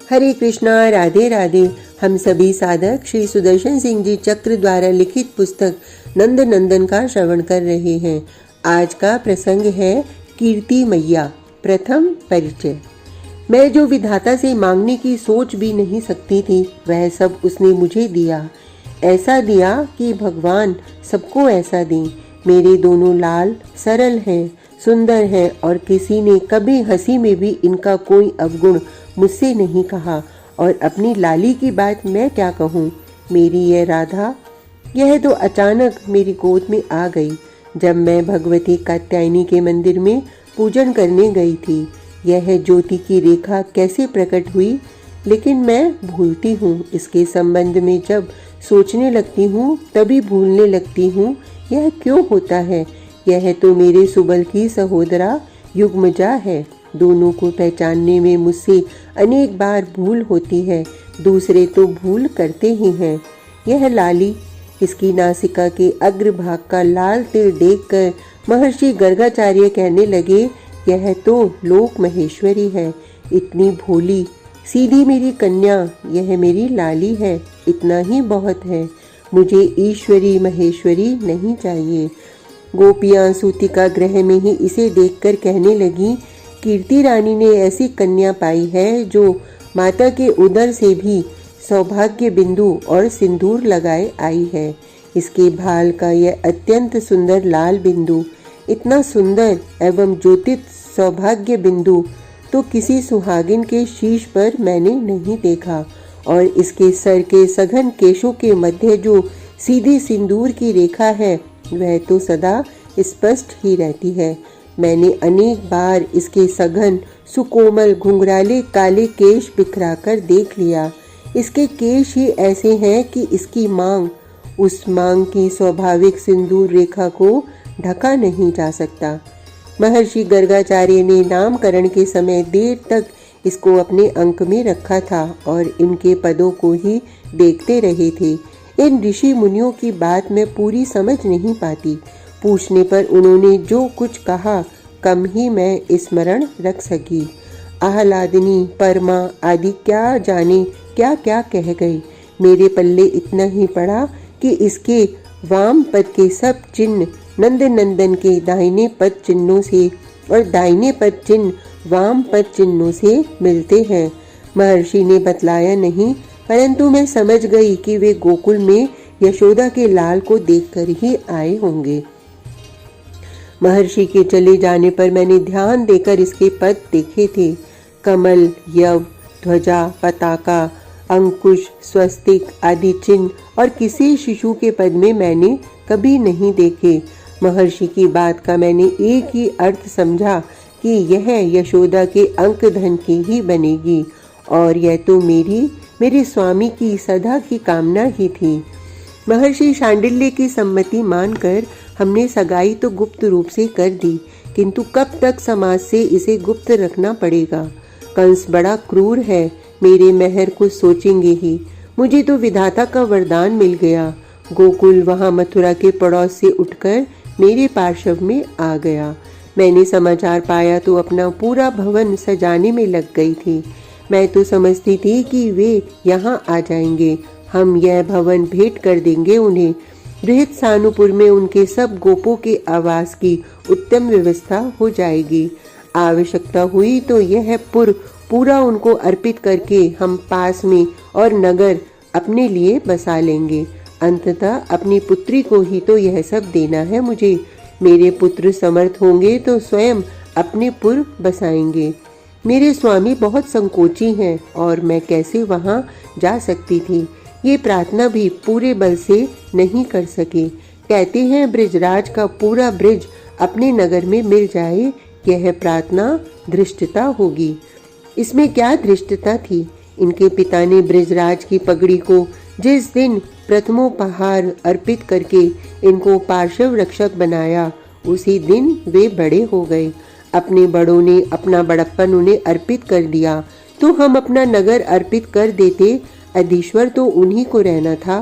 हरे कृष्णा, राधे राधे। हम सभी साधक श्री सुदर्शन सिंह जी चक्र द्वारा लिखित पुस्तक नंद नंदन का श्रवण कर रहे हैं। आज का प्रसंग है कीर्ति मैया। प्रथम परिचय। मैं जो विधाता से मांगने की सोच भी नहीं सकती थी, वह सब उसने मुझे दिया। ऐसा दिया कि भगवान सबको ऐसा दें। मेरे दोनों लाल सरल हैं, सुंदर हैं और किसी ने कभी हंसी में भी इनका कोई अवगुण मुझसे नहीं कहा। और अपनी लाली की बात मैं क्या कहूँ। मेरी यह राधा, यह तो अचानक मेरी गोद में आ गई जब मैं भगवती कात्यायनी के मंदिर में पूजन करने गई थी। यह ज्योति की रेखा कैसे प्रकट हुई, लेकिन मैं भूलती हूँ। इसके संबंध में जब सोचने लगती हूँ तभी भूलने लगती हूँ। यह क्यों होता है। यह तो मेरे सुबल की सहोदरा युग्मजा है। दोनों को पहचानने में मुझसे अनेक बार भूल होती है। दूसरे तो भूल करते ही हैं। यह लाली, इसकी नासिका के अग्रभाग का लाल तिल देखकर महर्षि गर्गाचार्य कहने लगे, यह तो लोक महेश्वरी है। इतनी भोली सीधी मेरी कन्या, यह मेरी लाली है। इतना ही बहुत है। मुझे ईश्वरी महेश्वरी नहीं चाहिए। गोपियां सूतिका गृह में ही इसे देखकर कहने लगी, कीर्ति रानी ने ऐसी कन्या पाई है जो माता के उदर से भी सौभाग्य बिंदु और सिंदूर लगाए आई है। इसके भाल का यह अत्यंत सुंदर लाल बिंदु, इतना सुंदर एवं ज्योतित सौभाग्य बिंदु तो किसी सुहागिन के शीश पर मैंने नहीं देखा। और इसके सर के सघन केशों के मध्य जो सीधी सिंदूर की रेखा है, वह तो सदा स्पष्ट ही रहती है। मैंने अनेक बार इसके सघन सुकोमल घुंघराले काले केश बिखराकर देख लिया। इसके केश ही ऐसे हैं कि इसकी मांग, उस मांग की स्वाभाविक सिंदूर रेखा को ढका नहीं जा सकता। महर्षि गर्गाचार्य ने नामकरण के समय देर तक इसको अपने अंक में रखा था और इनके पदों को ही देखते रहे थे। इन ऋषि मुनियों की बात मैं पूरी समझ नहीं पाती। पूछने पर उन्होंने जो कुछ कहा कम ही मैं स्मरण रख सकी। आह्लादिनी, परमा आदि क्या जाने क्या क्या कह गई। मेरे पल्ले इतना ही पड़ा कि इसके वाम पद के सब चिन्ह नंद नंदन के दाहिने पद चिन्हों से और दाहिने पद चिन्ह वाम पद चिन्हों से मिलते हैं। महर्षि ने बतलाया नहीं, परंतु मैं समझ गई कि वे गोकुल में यशोदा के लाल को देखकर ही आए होंगे। महर्षि के चले जाने पर मैंने ध्यान देकर इसके पद देखे थे। कमल, यव, ध्वजा, पताका, अंकुश, स्वस्तिक आदि चिन्ह और किसी शिशु के पद में मैंने कभी नहीं देखे। महर्षि की बात का मैंने एक ही अर्थ समझा कि यह यशोदा के अंक धन की ही बनेगी और यह तो मेरे स्वामी की सदा की कामना ही थी। महर्षि शांडिल्य की सम्मति मानकर हमने सगाई तो गुप्त रूप से कर दी, किंतु कब तक समाज से इसे गुप्त रखना पड़ेगा। कंस बड़ा क्रूर है, मेरे मेहर को सोचेंगे ही। मुझे तो विधाता का वरदान मिल गया। गोकुल वहां मथुरा के पड़ोस से उठकर मेरे पार्श्व में आ गया। मैंने समाचार पाया तो अपना पूरा भवन सजाने में लग गई थी। मैं तो समझती थी कि वे यहाँ आ जाएंगे, हम यह भवन भेंट कर देंगे उन्हें। बृहत सानुपुर में उनके सब गोपों के आवास की उत्तम व्यवस्था हो जाएगी। आवश्यकता हुई तो यह पुर पूरा उनको अर्पित करके हम पास में और नगर अपने लिए बसा लेंगे। अंततः अपनी पुत्री को ही तो यह सब देना है मुझे। मेरे पुत्र समर्थ होंगे तो स्वयं अपने पुर बसाएंगे। मेरे स्वामी बहुत संकोची हैं और मैं कैसे वहां जा सकती थी। ये प्रार्थना भी पूरे बल से नहीं कर सके। कहते हैं ब्रिजराज का पूरा ब्रिज अपने नगर में मिल जाए, यह प्रार्थना धृष्टता होगी। इसमें क्या धृष्टता थी। इनके पिता ने ब्रिजराज की पगड़ी को जिस दिन प्रथमोपहार अर्पित करके इनको पार्श्व रक्षक बनाया, उसी दिन वे बड़े हो गए। अपने बड़ों ने अपना बड़प्पन उन्हें अर्पित कर दिया तो हम अपना नगर अर्पित कर देते। अधीश्वर तो उन्हीं को रहना था।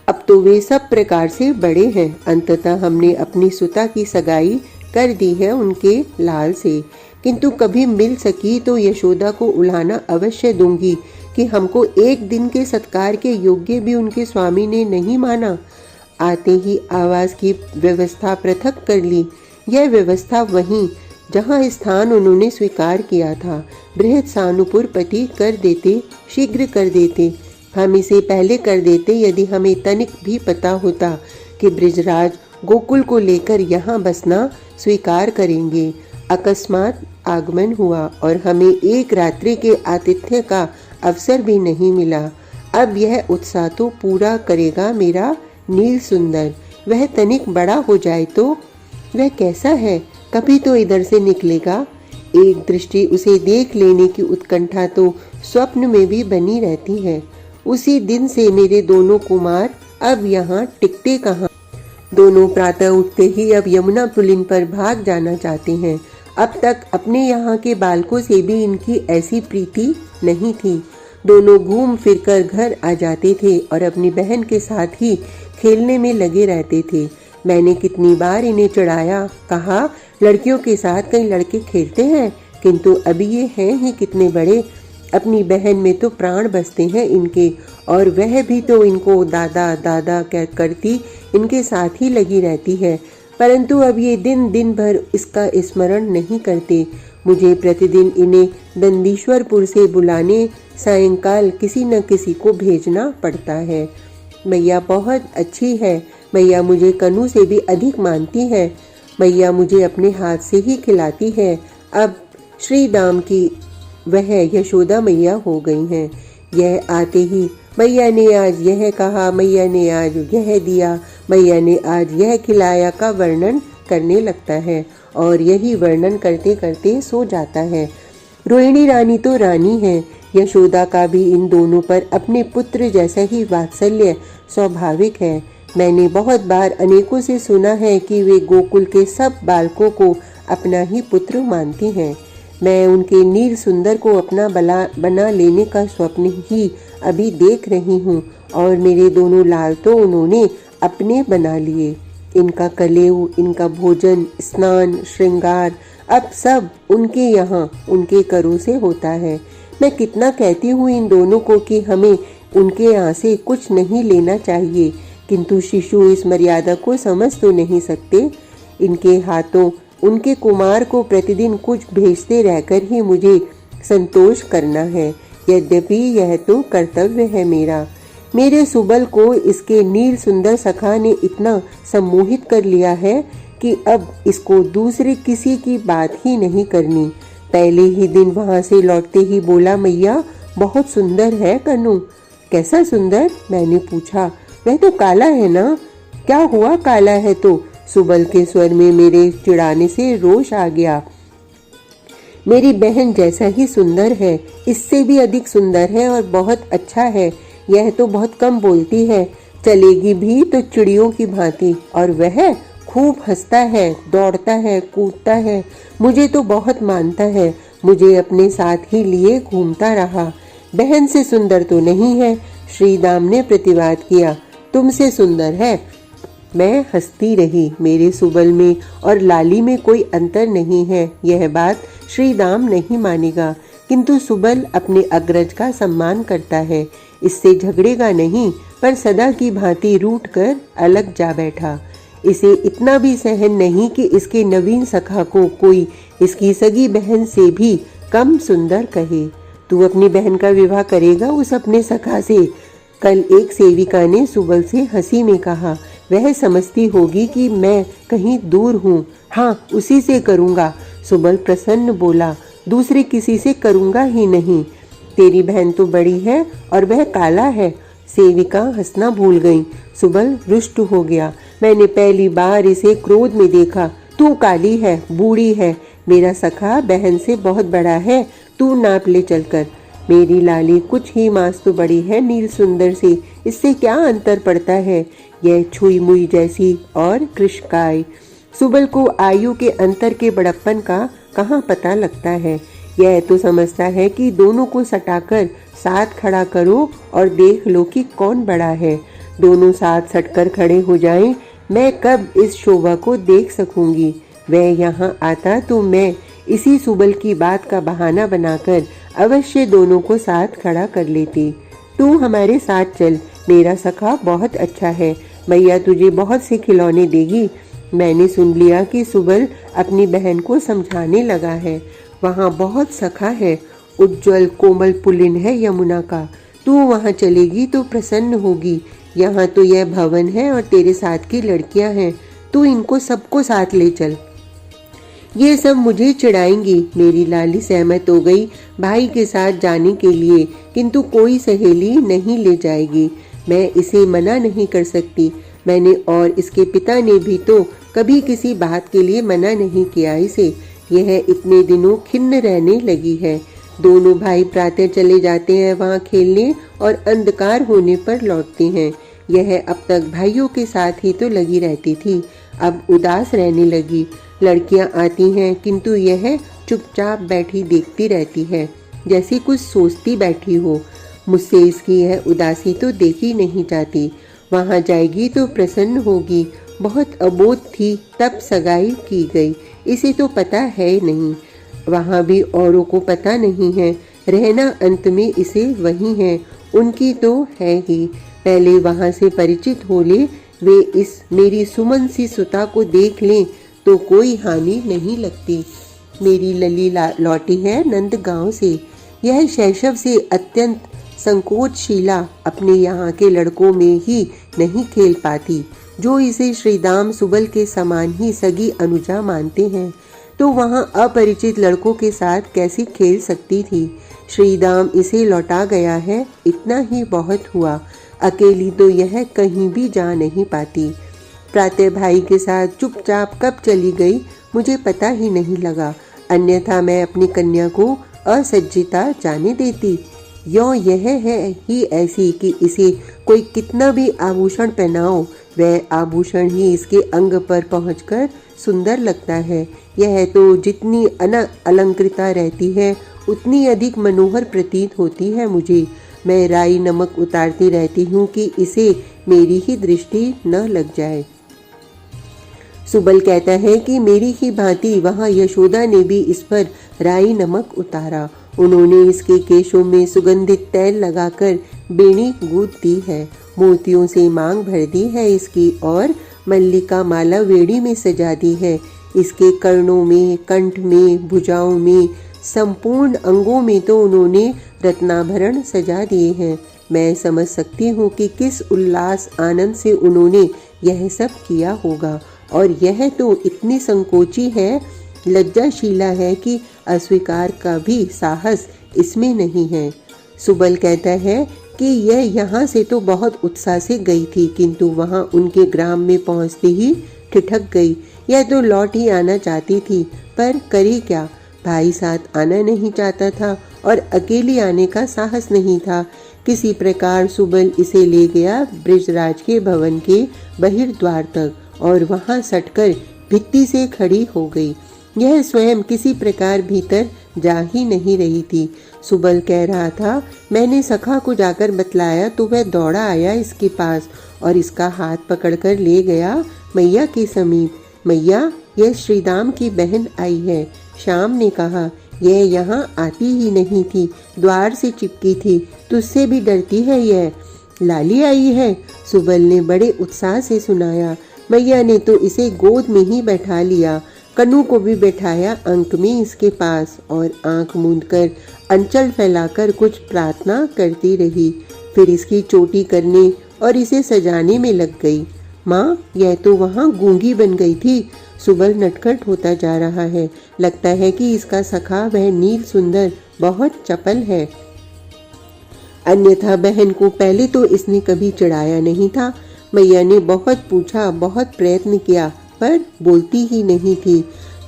अब तो वे सब प्रकार से बड़े हैं। अंततः हमने अपनी सुता की सगाई कर दी है उनके लाल से। किंतु कभी मिल सकी तो यशोदा को उलाहना अवश्य दूंगी कि हमको एक दिन के सत्कार के योग्य भी उनके स्वामी ने नहीं माना। आते ही आवास की व्यवस्था पृथक कर ली। यह व्यवस्था वहीं जहाँ स्थान उन्होंने स्वीकार किया था बृहद सानुपुरपति कर देते, शीघ्र कर देते। हम इसे पहले कर देते यदि हमें तनिक भी पता होता कि ब्रिजराज गोकुल को लेकर यहाँ बसना स्वीकार करेंगे। अकस्मात आगमन हुआ और हमें एक रात्रि के आतिथ्य का अवसर भी नहीं मिला। अब यह उत्साह तो पूरा करेगा मेरा नील सुंदर। वह तनिक बड़ा हो जाए तो वह कैसा है, कभी तो इधर से निकलेगा। एक दृष्टि उसे देख लेने की उत्कंठा तो स्वप्न में भी बनी रहती है। उसी दिन से मेरे दोनों कुमार अब यहाँ टिकते कहाँ। दोनों प्रातः उठते ही अब यमुना पुलिन पर भाग जाना चाहते हैं। अब तक अपने यहाँ के बालकों से भी इनकी ऐसी प्रीति नहीं थी। दोनों घूम फिरकर घर आ जाते थे और अपनी बहन के साथ ही खेलने में लगे रहते थे। मैंने कितनी बार इन्हें चिढ़ाया, कहा लड़कियों के साथ कई लड़के खेलते हैं, किंतु अभी ये हैं ही कितने बड़े। अपनी बहन में तो प्राण बसते हैं इनके, और वह भी तो इनको दादा दादा कह करती इनके साथ ही लगी रहती है। परंतु अब ये दिन दिन भर इसका स्मरण नहीं करते। मुझे प्रतिदिन इन्हें दंडीश्वरपुर से बुलाने सायंकाल किसी न किसी को भेजना पड़ता है। मैया बहुत अच्छी है। मैया मुझे कनू से भी अधिक मानती है। मैया मुझे अपने हाथ से ही खिलाती है। अब श्री दाम की वह यशोदा मैया हो गई हैं। यह आते ही मैया ने आज यह कहा, मैया ने आज यह दिया, मैया ने आज यह खिलाया का वर्णन करने लगता है और यही वर्णन करते करते सो जाता है। रोहिणी रानी तो रानी है। यशोदा का भी इन दोनों पर अपने पुत्र जैसा ही वात्सल्य स्वाभाविक है। मैंने बहुत बार अनेकों से सुना है कि वे गोकुल के सब बालकों को अपना ही पुत्र मानती हैं। मैं उनके नील सुंदर को अपना बना लेने का स्वप्न ही अभी देख रही हूँ और मेरे दोनों लाल तो उन्होंने अपने बना लिए। इनका कलेव, इनका भोजन, स्नान, श्रृंगार अब सब उनके यहाँ उनके करों से होता है। मैं कितना कहती हूँ इन दोनों को कि हमें उनके यहाँ से कुछ नहीं लेना चाहिए, किंतु शिशु इस मर्यादा को समझ तो नहीं सकते। इनके हाथों उनके कुमार को प्रतिदिन कुछ भेजते रहकर ही मुझे संतोष करना है। यद्यपि यह तो कर्तव्य है मेरा। मेरे सुबल को इसके नील सुंदर सखा ने इतना सम्मोहित कर लिया है कि अब इसको दूसरे किसी की बात ही नहीं करनी। पहले ही दिन वहां से लौटते ही बोला, मैया बहुत सुंदर है कन्नू। कैसा सुंदर? मैंने पूछा। वह तो काला है ना। क्या हुआ काला है तो? सुबल के स्वर में मेरे चिढ़ाने से रोष आ गया। मेरी बहन जैसा ही सुंदर है, इससे भी अधिक सुंदर है और बहुत अच्छा है। यह तो बहुत कम बोलती है, चलेगी भी तो चिड़ियों की भांति, और वह खूब हंसता है, दौड़ता है, कूदता है। मुझे तो बहुत मानता है, मुझे अपने साथ ही लिए घूमता रहा। बहन से सुंदर तो नहीं है, श्रीदाम ने प्रतिवाद किया। तुमसे सुंदर है। मैं हंसती रही। मेरे सुबल में और लाली में कोई अंतर नहीं है, यह बात श्रीदाम नहीं मानेगा, किंतु सुबल अपने अग्रज का सम्मान करता है। इससे झगड़ेगा नहीं, पर सदा की भांति रूठ कर अलग जा बैठा। इसे इतना भी सहन नहीं कि इसके नवीन सखा को कोई इसकी सगी बहन से भी कम सुंदर कहे। तू अपनी बहन का विवाह करेगा उस अपने सखा से? कल एक सेविका ने सुबल से हंसी में कहा। वह समझती होगी कि मैं कहीं दूर हूँ। हाँ, उसी से करूँगा। सुबल प्रसन्न बोला। दूसरे किसी से करूँगा ही नहीं। तेरी बहन तो बड़ी है और वह काला है। सेविका हंसना भूल गई। सुबल रुष्ट हो गया। मैंने पहली बार इसे क्रोध में देखा। तू काली है, बूढ़ी है। मेरा सखा बहन से बहुत बड़ा है। तू नाप ले चलकर। मेरी लाली कुछ ही मास तो बड़ी है नील सुंदर से, इससे क्या अंतर पड़ता है? यह छुई मुई जैसी और कृष्णकाय। सुबल को आयु के अंतर के बड़प्पन का कहाँ पता लगता है। यह तो समझता है कि दोनों को सटाकर साथ खड़ा करो और देख लो कि कौन बड़ा है। दोनों साथ सटकर खड़े हो जाएं, मैं कब इस शोभा को देख सकूंगी। वह यहाँ आता तो मैं इसी सुबल की बात का बहाना बनाकर अवश्य दोनों को साथ खड़ा कर लेती। तू हमारे साथ चल, मेरा सखा बहुत अच्छा है, मैया तुझे बहुत से खिलौने देगी। मैंने सुन लिया कि सुबल अपनी बहन को समझाने लगा है। वहाँ बहुत सखा है, उज्जवल कोमल पुलिन है यमुना का। तू वहाँ चलेगी तो प्रसन्न होगी। यहाँ तो यह भवन है और तेरे साथ की लड़कियाँ हैं, तू इनको सबको साथ ले चल। ये सब मुझे चिढ़ाएंगी। मेरी लाली सहमत हो गई भाई के साथ जाने के लिए, किंतु कोई सहेली नहीं ले जाएगी। मैं इसे मना नहीं कर सकती। मैंने और इसके पिता ने भी तो कभी किसी बात के लिए मना नहीं किया इसे। यह इतने दिनों खिन्न रहने लगी है। दोनों भाई प्रातः चले जाते हैं वहाँ खेलने और अंधकार होने पर लौटते हैं। यह अब तक भाइयों के साथ ही तो लगी रहती थी, अब उदास रहने लगी। लड़कियां आती हैं किंतु यह चुपचाप बैठी देखती रहती है, जैसे कुछ सोचती बैठी हो। मुझसे इसकी यह उदासी तो देखी नहीं जाती। वहाँ जाएगी तो प्रसन्न होगी। बहुत अबोध थी तब सगाई की गई, इसे तो पता है नहीं। वहाँ भी औरों को पता नहीं है। रहना अंत में इसे वही है, उनकी तो है ही। पहले वहाँ से परिचित हो ले, वे इस मेरी सुमन सी सुता को देख लें तो कोई हानि नहीं लगती। मेरी लली लौटी है नंद गांव से। यह शैशव से अत्यंत संकोचशीला अपने यहाँ के लड़कों में ही नहीं खेल पाती, जो इसे श्रीदाम सुबल के समान ही सगी अनुजा मानते हैं, तो वहाँ अपरिचित लड़कों के साथ कैसे खेल सकती थी। श्रीदाम इसे लौटा गया है, इतना ही बहुत हुआ। अकेली तो यह कहीं भी जा नहीं पाती। प्रातः भाई के साथ चुपचाप कब चली गई मुझे पता ही नहीं लगा, अन्यथा मैं अपनी कन्या को असज्जिता जाने देती। यों यह है ही ऐसी कि इसे कोई कितना भी आभूषण पहनाओ, वह आभूषण ही इसके अंग पर पहुंचकर सुंदर लगता है। यह तो जितनी अलंकृता रहती है उतनी अधिक मनोहर प्रतीत होती है मुझे। मैं राई नमक उतारती रहती हूँ कि इसे मेरी ही दृष्टि न लग जाए। सुबल कहता है कि मेरी ही भांति वहाँ यशोदा ने भी इस पर राई नमक उतारा। उन्होंने इसके केशों में सुगंधित तैल लगाकर बेणी गूंथ दी है, मोतियों से मांग भर दी है इसकी और मल्लिका माला वेड़ी में सजा दी है। इसके कर्णों में, कंठ में, भुजाओं में, संपूर्ण अंगों में तो उन्होंने रत्नाभरण सजा दिए हैं। मैं समझ सकती हूँ कि किस उल्लास आनंद से उन्होंने यह सब किया होगा। और यह तो इतनी संकोची है, लज्जाशीला है कि अस्वीकार का भी साहस इसमें नहीं है। सुबल कहता है कि यह यहाँ से तो बहुत उत्साह से गई थी, किंतु वहाँ उनके ग्राम में पहुँचते ही ठिठक गई। यह तो लौट ही आना चाहती थी, पर करे क्या। भाई साथ आना नहीं चाहता था और अकेली आने का साहस नहीं था। किसी प्रकार सुबल इसे ले गया ब्रिजराज के भवन के बहिर्द्वार तक और वहां सटकर भित्ति से खड़ी हो गई। यह स्वयं किसी प्रकार भीतर जा ही नहीं रही थी। सुबल कह रहा था, मैंने सखा को जाकर बतलाया तो वह दौड़ा आया इसके पास और इसका हाथ पकड़कर ले गया मैया के समीप। मैया, यह श्रीदाम की बहन आई है। श्याम ने कहा, यह यहाँ आती ही नहीं थी, द्वार से चिपकी थी, तुझसे भी डरती है यह। लाली आई है, सुबल ने बड़े उत्साह से सुनाया। मैया ने तो इसे गोद में ही बैठा लिया, कन्नू को भी बैठाया अंक में इसके पास और आंख मूंदकर अंचल फैलाकर कुछ प्रार्थना करती रही। फिर इसकी चोटी करने और इसे सजाने में लग गई। माँ, यह तो वहाँ गूंगी बन गई थी। सुबल नटखट होता जा रहा है। लगता है कि इसका सखा वह नील सुंदर बहुत चपल है, अन्यथा बहन को पहले तो इसने कभी चिढ़ाया नहीं था। मैया ने बहुत पूछा, बहुत प्रयत्न किया, पर बोलती ही नहीं थी।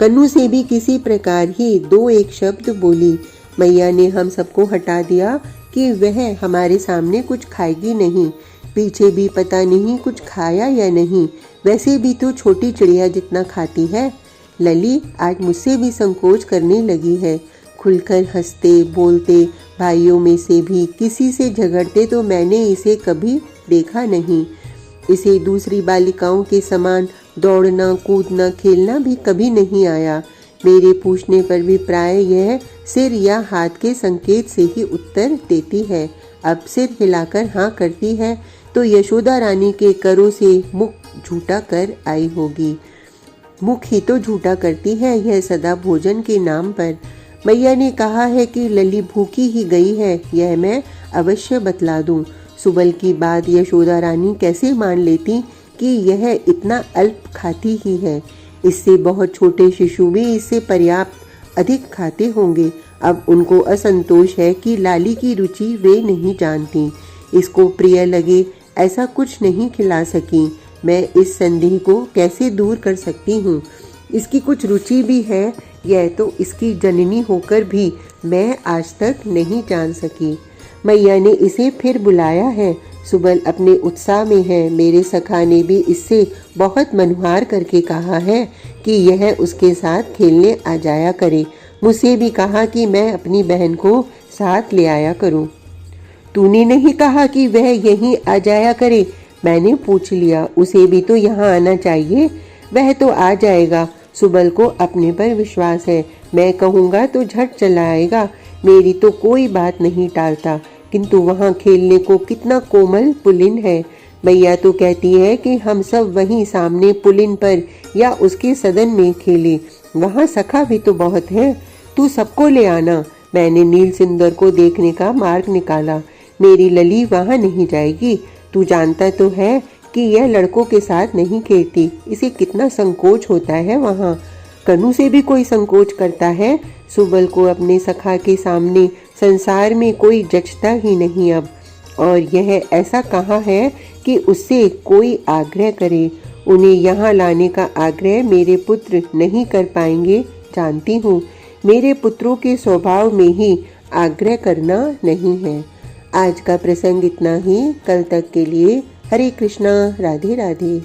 कन्नू से भी किसी प्रकार ही दो एक शब्द बोली। मैया ने हम सबको हटा दिया कि वह हमारे सामने कुछ खाएगी नहीं। पीछे भी पता नहीं कुछ खाया या नहीं, वैसे भी तो छोटी चिड़िया जितना खाती है। लली आज मुझसे भी संकोच करने लगी है। खुलकर हंसते बोलते भाइयों में से भी किसी से झगड़ते तो मैंने इसे कभी देखा नहीं। इसे दूसरी बालिकाओं के समान दौड़ना, कूदना, खेलना भी कभी नहीं आया। मेरे पूछने पर भी प्राय यह सिर या हाथ के संकेत से ही उत्तर देती है। अब सिर हिलाकर हाँ करती है तो यशोदा रानी के करों से मुख झूठा कर आई होगी। मुख ही तो झूठा करती है यह सदा भोजन के नाम पर। मैया ने कहा है कि लली भूखी ही गई है, यह मैं अवश्य बतला दूं। सुबल की बात यशोदा रानी कैसे मान लेती कि यह इतना अल्प खाती ही है। इससे बहुत छोटे शिशु भी इससे पर्याप्त अधिक खाते होंगे। अब उनको असंतोष है कि लाली की रुचि वे नहीं जानती। इसको प्रिय लगे ऐसा कुछ नहीं खिला सकी। मैं इस संदेह को कैसे दूर कर सकती हूँ। इसकी कुछ रुचि भी है, यह तो इसकी जननी होकर भी मैं आज तक नहीं जान सकी। मैया ने इसे फिर बुलाया है। सुबल अपने उत्साह में है। मेरे सखा ने भी इससे बहुत मनुहार करके कहा है कि यह उसके साथ खेलने आ जाया करे। मुझसे भी कहा कि मैं अपनी बहन को साथ ले आया करूं। तूने नहीं कहा कि वह यहीं आ जाया करे? मैंने पूछ लिया। उसे भी तो यहाँ आना चाहिए। वह तो आ जाएगा। सुबल को अपने पर विश्वास है। मैं कहूँगा तो झट चला आएगा। मेरी तो कोई बात नहीं टालता, किंतु वहाँ खेलने को कितना कोमल पुलिन है। मैया तो कहती है कि हम सब वहीं सामने पुलिन पर या उसके सदन में खेले। वहाँ सखा भी तो बहुत है। तू सबको ले आना। मैंने नील सिंदूर को देखने का मार्ग निकाला। मेरी लली वहाँ नहीं जाएगी। तू जानता तो है कि यह लड़कों के साथ नहीं खेलती। इसे कितना संकोच होता है वहाँ। कनु से भी कोई संकोच करता है। सुबल को अपने सखा के सामने संसार में कोई जचता ही नहीं अब। और यह ऐसा कहाँ है कि उससे कोई आग्रह करे। उन्हें यहाँ लाने का आग्रह मेरे पुत्र नहीं कर पाएंगे, जानती हूँ। मेरे पुत्रों के स्वभाव में ही आग्रह करना नहीं है। आज का प्रसंग इतना ही। कल तक के लिए हरे कृष्णा, राधे राधे।